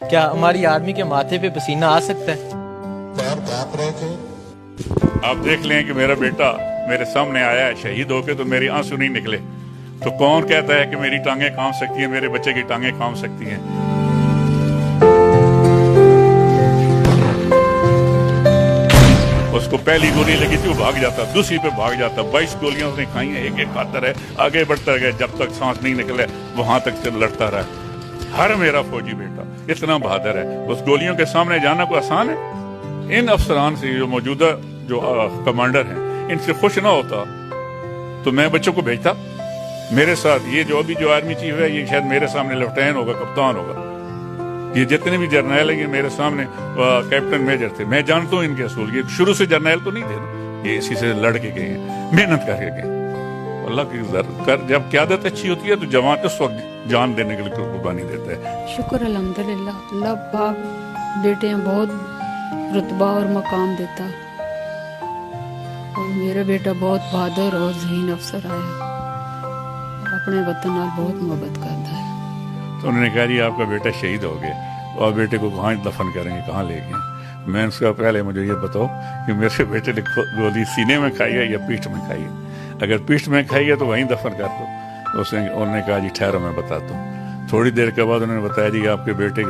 کیا ہماری آرمی کے ماتھے پہ پسینہ آ سکتا ہے؟ آپ دیکھ لیں کہ میرا بیٹا میرے سامنے آیا ہے شہید ہو کے تو میری آنسو نہیں نکلے تو کون کہتا ہے کہ میری ٹانگیں کام سکتی ہیں، میرے بچے کی ٹانگیں کام سکتی ہیں؟ اس کو پہلی گولی لگی تھی وہ بھاگ جاتا، دوسری پہ بھاگ جاتا، 22 گولیاں اس نے کھائی ہیں، ایک ایک کھاتا رہے، آگے بڑھتا گیا جب تک سانس نہیں نکلے وہاں تک لڑتا رہا۔ ہر میرا فوجی بیٹا اتنا بہادر ہے، اس گولیوں کے سامنے جانا کوئی آسان ہے؟ ان افسران سے جو موجودہ جو کمانڈر ہیں ان سے خوش نہ ہوتا تو میں بچوں کو بھیجتا میرے ساتھ۔ یہ جو ابھی جو آرمی چیف ہے یہ شاید میرے سامنے لیفٹیننٹ ہوگا، کپتان ہوگا، یہ جتنے بھی جرنیل ہیں یہ میرے سامنے کیپٹن میجر تھے۔ میں جانتا ہوں ان کے اصول، یہ شروع سے جرنیل تو نہیں تھے نا، یہ اسی سے لڑ کے گئے ہیں، محنت کر کے گئے۔ اللہ کی کر جب قیادت اچھی ہوتی ہے تو جوان اس وقت جان دینے کے لیے قربانی دیتا ہے۔ شکر الحمدللہ، اللہ پاک بیٹے بہت رتبہ اور مقام دیتا، اور میرا بیٹا بہت بہادر اور ذہین افسر آیا، اپنے وطن نال بہت محبت کرتا ہے۔ تو انہوں نے کہا جی آپ کا بیٹا شہید ہو گیا اور بیٹے کو کہاں دفن کریں گے، کہاں لے گئے؟ میں نے اس کا پہلے مجھے یہ بتاؤ کہ میرے بیٹے نے گولی سینے میں کھائی ہے یا پیٹھ میں کھائی ہے؟ اگر پیٹھ میں کھائی ہے تو وہیں دفن کر دو۔ انہوں نے کہا جی ٹھہرو میں بتاتا ہوں۔ تھوڑی دیر کے بعد انہوں نے بتایا جی آپ کے بیٹے کے